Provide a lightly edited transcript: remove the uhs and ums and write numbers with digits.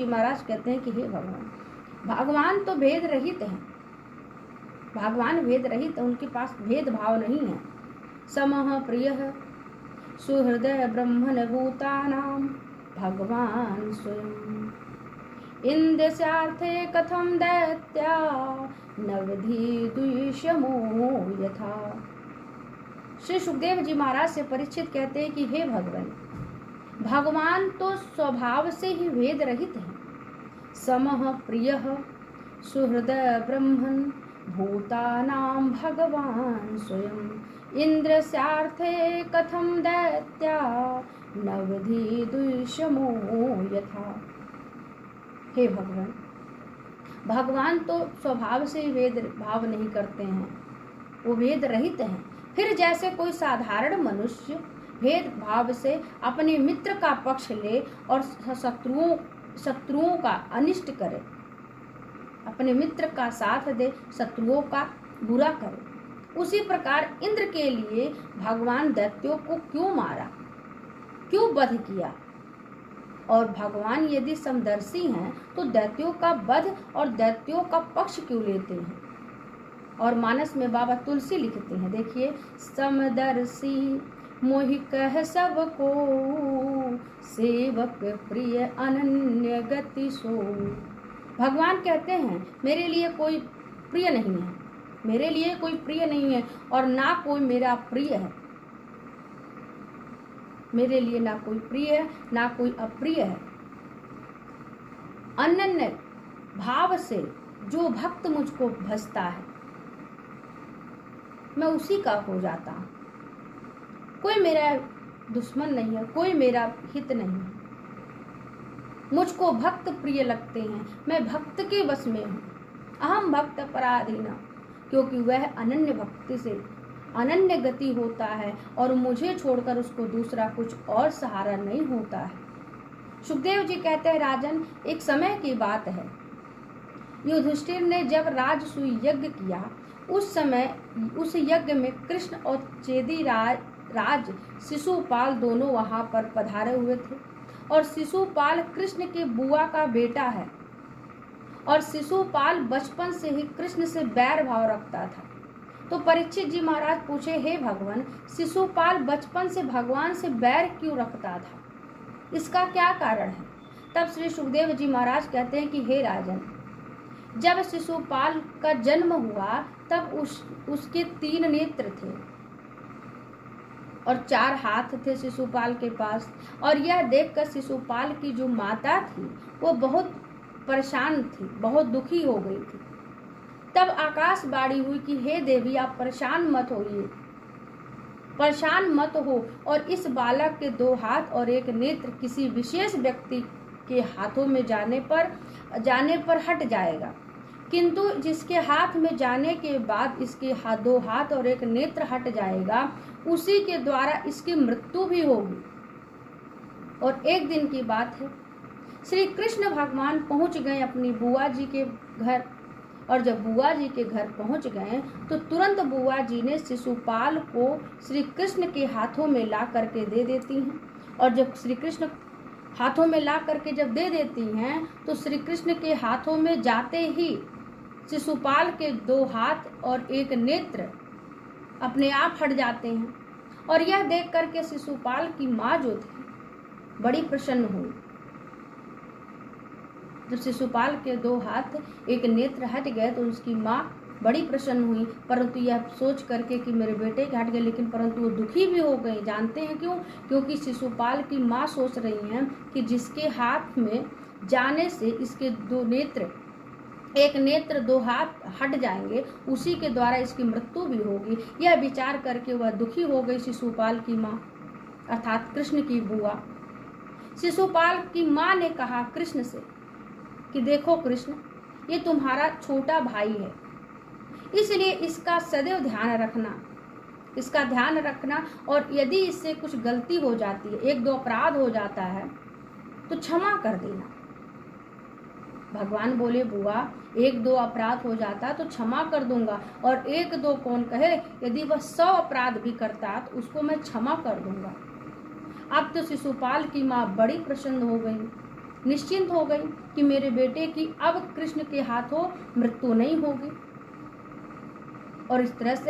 जी महाराज कहते हैं कि हे भगवान, भगवान तो भेद रहित हैं, भगवान भेद रहित, उनके पास भेदभाव नहीं है। समः प्रियः सुहृदय ब्रह्मण भूतानां भगवान स्वयं। इंद्रस्यार्थे कथम दैत्या न विधि द्विषमो यथा। श्री सुखदेव जी महाराज से परीक्षित कहते हैं कि हे भगवान, भगवान तो स्वभाव से ही भेद रहित हैं। समः प्रियः सुहृदय ब्रह्मन् भूतानां भगवान स्वयं। इंद्रस्यार्थे कथम दैत्या न विधि द्विषमो यथा। हे भगवान, भगवान तो स्वभाव से ही भेद भाव नहीं करते हैं, वो भेद रहित हैं। फिर जैसे कोई साधारण मनुष्य भेदभाव से अपने मित्र का पक्ष ले और शत्रुओं का अनिष्ट करे, अपने मित्र का साथ दे, शत्रुओं का बुरा करे, उसी प्रकार इंद्र के लिए भगवान दैत्यों को क्यों मारा, क्यों वध किया। और भगवान यदि समदर्शी हैं तो दैत्यों का वध और दैत्यों का पक्ष क्यों लेते हैं। और मानस में बाबा तुलसी लिखते हैं, देखिए, समदर्शी मोहि कह सबको, सेवक प्रिय अनन्य गति सो। भगवान कहते हैं मेरे लिए कोई प्रिय नहीं है, मेरे लिए कोई प्रिय नहीं है और ना कोई मेरा प्रिय है, मेरे लिए ना कोई प्रिय है ना कोई अप्रिय है। अनन्य भाव से जो भक्त मुझको भजता है मैं उसी का हो जाता हूँ। कोई मेरा दुश्मन नहीं है, कोई मेरा हित नहीं है। मुझको भक्त प्रिय लगते हैं, मैं भक्त के वश में हूँ। अहम भक्त पराधीना, क्योंकि वह अनन्य भक्ति से अनन्य गति होता है और मुझे छोड़कर उसको दूसरा कुछ और सहारा नहीं होता है। सुखदेव जी कहते हैं, राजन, एक समय की बात है, युधिष्ठिर ने जब राजसूय यज्ञ किया, उस समय उस यज्ञ में कृष्ण और चेदी राज शिशुपाल दोनों वहां पर पधारे हुए थे। और शिशुपाल कृष्ण के बुआ का बेटा है और शिशुपाल बचपन से ही कृष्ण से बैर भाव रखता था। तो परीक्षित जी महाराज पूछे, हे भगवान, शिशुपाल बचपन से भगवान से बैर क्यों रखता था, इसका क्या कारण है। तब श्री सुखदेव जी महाराज कहते हैं कि हे राजन, जब शिशुपाल का जन्म हुआ तब उसके 3 नेत्र थे और 4 हाथ थे शिशुपाल के पास। और यह देखकर शिशुपाल की जो माता थी वो बहुत परेशान थी, बहुत दुखी हो गई थी। तब आकाशवाणी हुई कि हे देवी, आप परेशान मत होइए, परेशान मत हो, और इस बालक के 2 हाथ और 1 नेत्र किसी विशेष व्यक्ति के हाथों में जाने पर हट जाएगा, किंतु जिसके हाथ में जाने के बाद इसके 2 हाथ और 1 नेत्र हट जाएगा, उसी के द्वारा इसकी मृत्यु भी होगी। और एक दिन की बात है, श्री कृष्ण भगवान पहुंच गए अपनी बुआ जी के घर। और जब बुआ जी के घर पहुंच गए तो तुरंत बुआ जी ने शिशुपाल को श्री कृष्ण के हाथों में ला करके दे देती हैं। और जब श्री कृष्ण हाथों में ला करके जब दे देती हैं तो श्री कृष्ण के हाथों में जाते ही शिशुपाल के 2 हाथ और 1 नेत्र अपने आप हट जाते हैं। और यह देख करके शिशुपाल की माँ जो थी बड़ी प्रसन्न हुई। जब शिशुपाल के 2 हाथ 1 नेत्र हट गए तो उसकी माँ बड़ी प्रसन्न हुई, परंतु यह सोच करके कि मेरे बेटे के हट गए, लेकिन परंतु वो दुखी भी हो गई। जानते हैं क्यों? क्योंकि शिशुपाल की माँ सोच रही हैं कि जिसके हाथ में जाने से इसके 2 नेत्र, 1 नेत्र 2 हाथ हट जाएंगे, उसी के द्वारा इसकी मृत्यु भी होगी। यह विचार करके वह दुखी हो गई शिशुपाल की माँ, अर्थात कृष्ण की बुआ। शिशुपाल की माँ ने कहा कृष्ण से कि देखो कृष्ण, ये तुम्हारा छोटा भाई है, इसलिए इसका सदैव ध्यान रखना, इसका ध्यान रखना, और यदि इससे कुछ गलती हो जाती है, 1-2 अपराध हो जाता है तो क्षमा कर देना। भगवान बोले, बुआ 1-2 अपराध हो जाता तो क्षमा कर दूंगा, और 1-2 कौन कहे, यदि वह 100 अपराध भी करता तो उसको मैं क्षमा कर दूंगा। अब तो शिशुपाल की माँ बड़ी प्रसन्न हो गई निश्चिंत हो गई कि मेरे बेटे की अब कृष्ण के हाथों मृत्यु नहीं होगी। और इस तरह से